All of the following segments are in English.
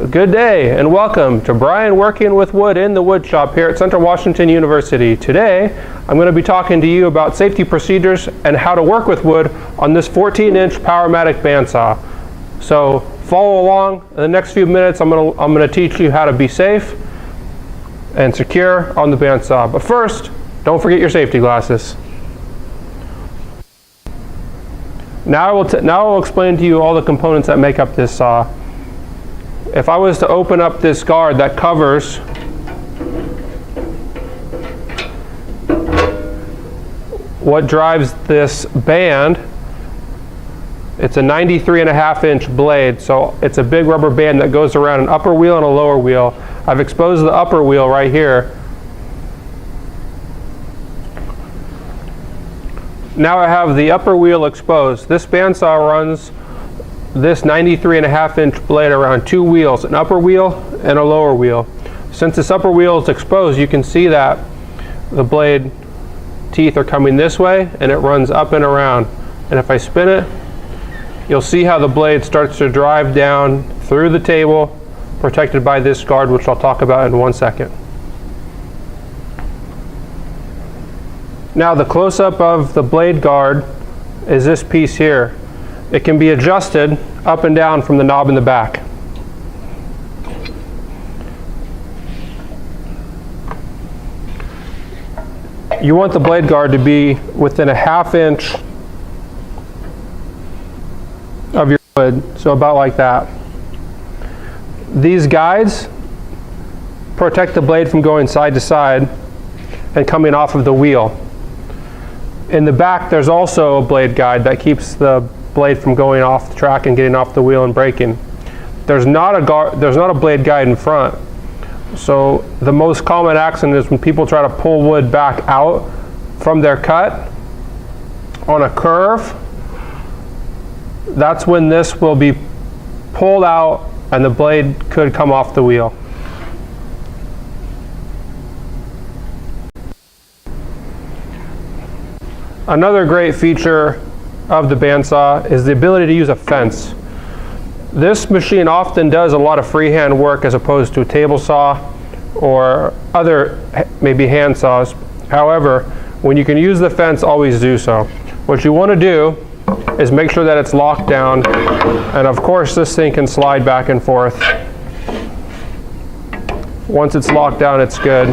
Good day and welcome to Brian Working with Wood in the Wood Shop here at Central Washington University. Today I'm going to be talking to you about safety procedures and how to work with wood on this 14-inch Powermatic bandsaw. So follow along. In the next few minutes I'm going to teach you how to be safe and secure on the bandsaw. But first, don't forget your safety glasses. Now I will explain to you all the components that make up this saw. If I was to open up this guard that covers what drives this band, it's a 93.5-inch blade, so it's a big rubber band that goes around an upper wheel and a lower wheel. I've exposed the upper wheel right here. Now I have the upper wheel exposed. This bandsaw runs this 93.5-inch blade around two wheels, an upper wheel and a lower wheel. Since this upper wheel is exposed, you can see that the blade teeth are coming this way and it runs up and around. And if I spin it, you'll see how the blade starts to drive down through the table, protected by this guard, which I'll talk about in 1 second. Now the close-up of the blade guard is this piece here. It can be adjusted up and down from the knob in the back. You want the blade guard to be within a 1/2 inch of your wood, so about like that. These guides protect the blade from going side to side and coming off of the wheel. In the back there's also a blade guide that keeps the blade from going off the track and getting off the wheel and breaking. There's not a blade guide in front. So the most common accident is when people try to pull wood back out from their cut on a curve. That's when this will be pulled out and the blade could come off the wheel. Another great feature of the bandsaw is the ability to use a fence. This machine often does a lot of freehand work as opposed to a table saw or other maybe hand saws. However, when you can use the fence, always do so. What you want to do is make sure that it's locked down, and of course this thing can slide back and forth. Once it's locked down, it's good.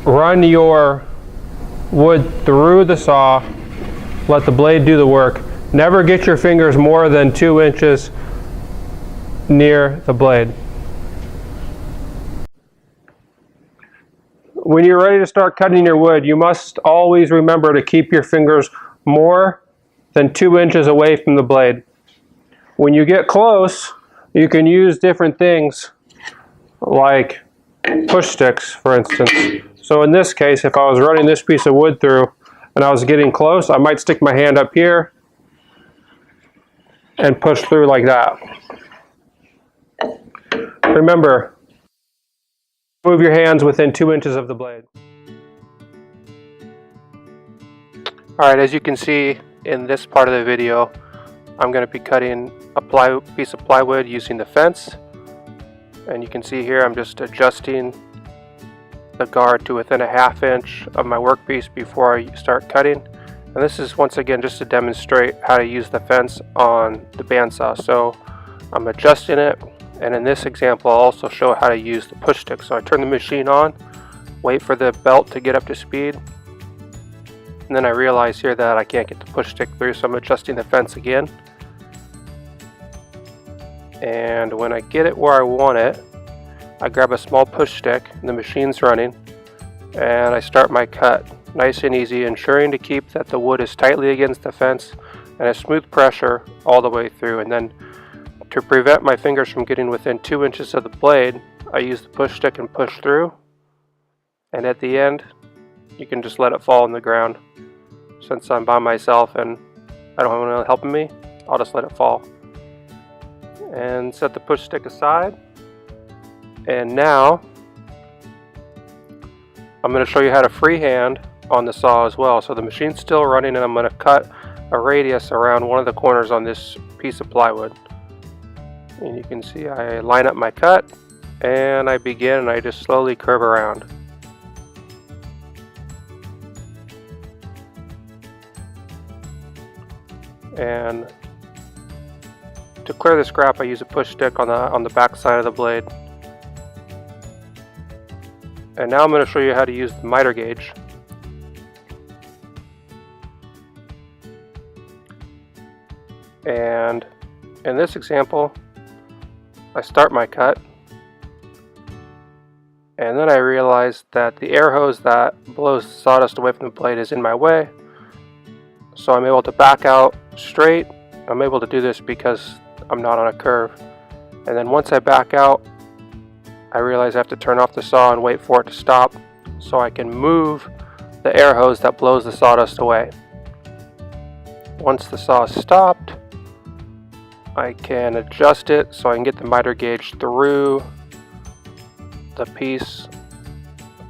Run your wood through the saw, let the blade do the work. Never get your fingers more than 2 inches near the blade. When you're ready to start cutting your wood, you must always remember to keep your fingers more than 2 inches away from the blade. When you get close, you can use different things like push sticks, for instance. So in this case, if I was running this piece of wood through and I was getting close, I might stick my hand up here and push through like that. Remember, move your hands within 2 inches of the blade. Alright, as you can see in this part of the video, I'm going to be cutting a piece of plywood using the fence. And you can see here I'm just adjusting the guard to within a 1/2 inch of my workpiece before I start cutting. And this is once again just to demonstrate how to use the fence on the bandsaw. So I'm adjusting it, and in this example I'll also show how to use the push stick. So I turn the machine on, wait for the belt to get up to speed, and then I realize here that I can't get the push stick through, so I'm adjusting the fence again. And when I get it where I want it, I grab a small push stick, and the machine's running, and I start my cut nice and easy, ensuring to keep that the wood is tightly against the fence and a smooth pressure all the way through. And then to prevent my fingers from getting within 2 inches of the blade, I use the push stick and push through, and at the end you can just let it fall on the ground. Since I'm by myself and I don't have anyone helping me, I'll just let it fall and set the push stick aside. And now I'm going to show you how to freehand on the saw as well. So the machine's still running, and I'm going to cut a radius around one of the corners on this piece of plywood. And you can see I line up my cut and I begin and I just slowly curve around. And to clear the scrap, I use a push stick on the back side of the blade. And now I'm going to show you how to use the miter gauge. And in this example, I start my cut, and then I realize that the air hose that blows the sawdust away from the blade is in my way. So I'm able to back out straight. I'm able to do this because I'm not on a curve. And then once I back out, I realize I have to turn off the saw and wait for it to stop so I can move the air hose that blows the sawdust away. Once the saw is stopped, I can adjust it so I can get the miter gauge through the piece,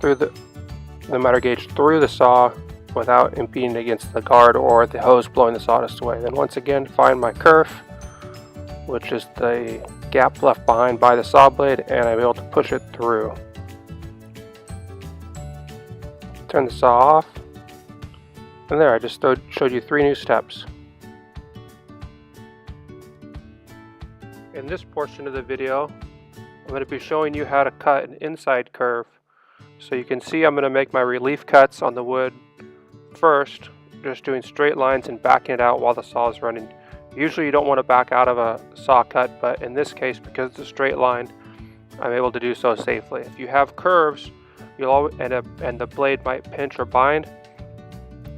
through the miter gauge through the saw without impeding against the guard or the hose blowing the sawdust away. Then once again find my kerf, which is the gap left behind by the saw blade, and I'm able to push it through. Turn the saw off, and there, I just showed you 3 new steps. In this portion of the video, I'm going to be showing you how to cut an inside curve. So you can see I'm going to make my relief cuts on the wood first, just doing straight lines and backing it out while the saw is running. Usually you don't want to back out of a saw cut, but in this case, because it's a straight line, I'm able to do so safely. If you have curves, you'll always and the blade might pinch or bind,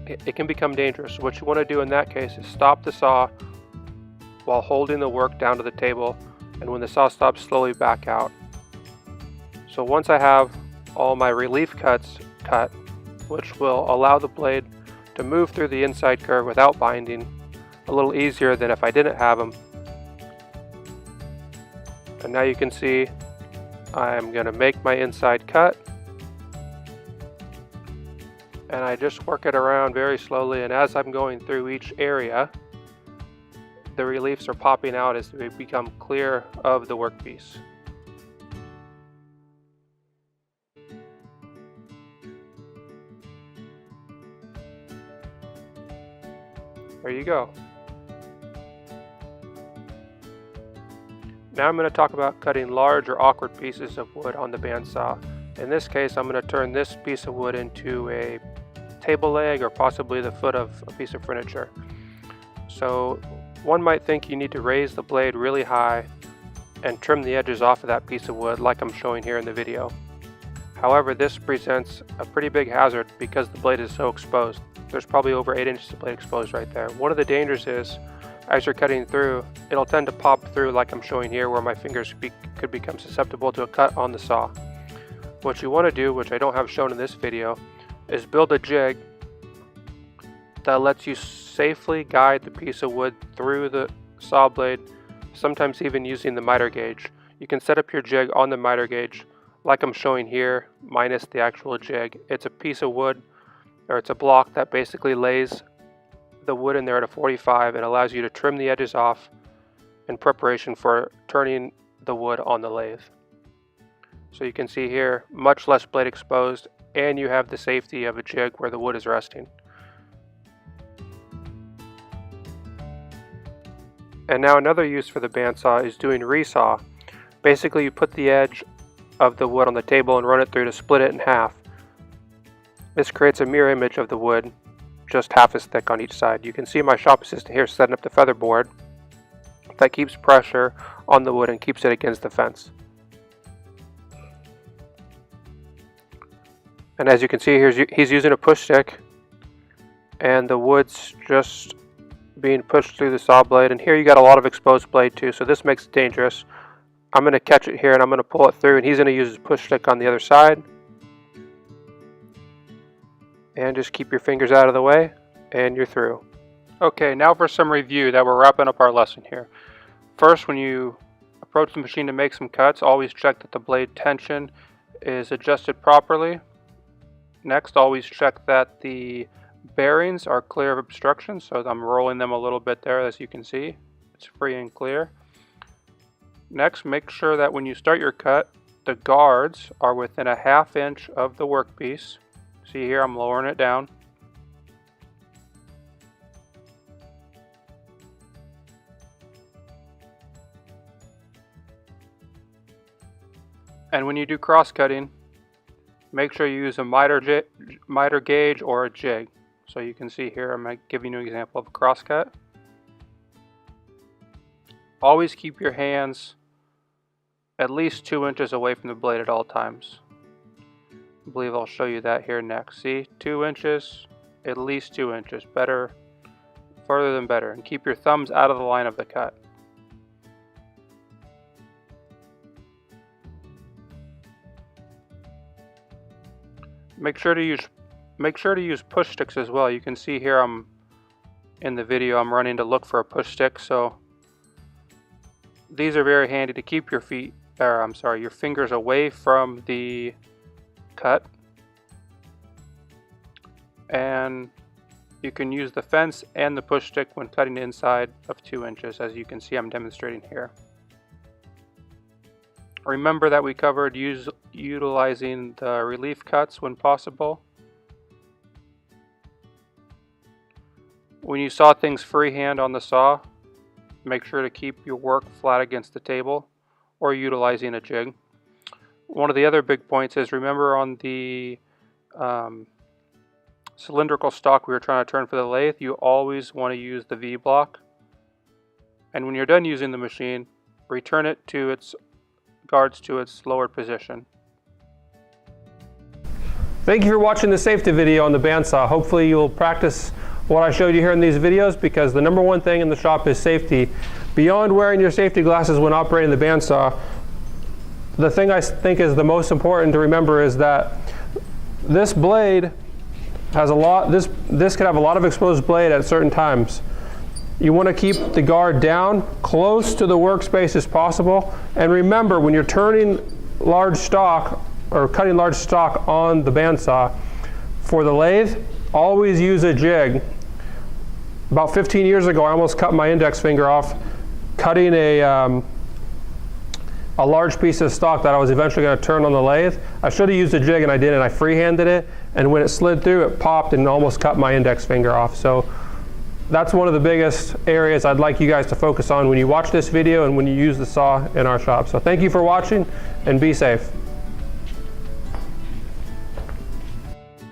it can become dangerous. What you want to do in that case is stop the saw while holding the work down to the table, and when the saw stops, slowly back out. So once I have all my relief cuts cut, which will allow the blade to move through the inside curve without binding, a little easier than if I didn't have them. And now you can see I'm going to make my inside cut, and I just work it around very slowly, and as I'm going through each area, the reliefs are popping out as they become clear of the workpiece. There you go. Now I'm going to talk about cutting large or awkward pieces of wood on the bandsaw. In this case, I'm going to turn this piece of wood into a table leg or possibly the foot of a piece of furniture. So one might think you need to raise the blade really high and trim the edges off of that piece of wood like I'm showing here in the video. However, this presents a pretty big hazard because the blade is so exposed. There's probably over 8 inches of blade exposed right there. One of the dangers is, as you're cutting through, it'll tend to pop through like I'm showing here, where my fingers could become susceptible to a cut on the saw. What you want to do, which I don't have shown in this video, is build a jig that lets you safely guide the piece of wood through the saw blade, sometimes even using the miter gauge. You can set up your jig on the miter gauge like I'm showing here, minus the actual jig. It's a piece of wood, or it's a block that basically lays the wood in there at a 45 and allows you to trim the edges off in preparation for turning the wood on the lathe. So you can see here, much less blade exposed, and you have the safety of a jig where the wood is resting. And now another use for the bandsaw is doing resaw. Basically, you put the edge of the wood on the table and run it through to split it in half. This creates a mirror image of the wood, just half as thick on each side. You can see my shop assistant here setting up the feather board that keeps pressure on the wood and keeps it against the fence. And as you can see here, he's using a push stick, and the wood's just being pushed through the saw blade. And here you got a lot of exposed blade too, so this makes it dangerous. I'm going to catch it here and I'm going to pull it through, and he's going to use his push stick on the other side. And just keep your fingers out of the way, and you're through. Okay, now for some review that we're wrapping up our lesson here. First, when you approach the machine to make some cuts, always check that the blade tension is adjusted properly. Next, always check that the bearings are clear of obstruction, so I'm rolling them a little bit there, as you can see. It's free and clear. Next, make sure that when you start your cut, the guards are within a 1/2 inch of the workpiece. See here, I'm lowering it down. And when you do cross cutting, make sure you use a miter gauge or a jig. So you can see here, I'm giving you an example of a cross cut. Always keep your hands at least 2 inches away from the blade at all times. I believe I'll show you that here next. See, 2 inches, at least 2 inches. Better, further than better. And keep your thumbs out of the line of the cut. Make sure to use push sticks as well. You can see here in the video I'm running to look for a push stick, so these are very handy to keep your your fingers away from the cut. And you can use the fence and the push stick when cutting inside of 2 inches, as you can see I'm demonstrating here. Remember that we covered utilizing the relief cuts when possible. When you saw things freehand on the saw, make sure to keep your work flat against the table or utilizing a jig. One of the other big points is, remember on the cylindrical stock we were trying to turn for the lathe, you always want to use the V-block. And when you're done using the machine, return it to its guards to its lowered position. Thank you for watching the safety video on the bandsaw. Hopefully you'll practice what I showed you here in these videos, because the number one thing in the shop is safety. Beyond wearing your safety glasses when operating the bandsaw, the thing I think is the most important to remember is that this blade has this could have a lot of exposed blade at certain times. You want to keep the guard down close to the workspace as possible. And remember, when you're turning large stock or cutting large stock on the bandsaw for the lathe, always use a jig. About 15 years ago, I almost cut my index finger off cutting a large piece of stock that I was eventually going to turn on the lathe. I should have used a jig and I didn't. I freehanded it, and when it slid through, it popped and almost cut my index finger off. So that's one of the biggest areas I'd like you guys to focus on when you watch this video and when you use the saw in our shop. So thank you for watching, and be safe.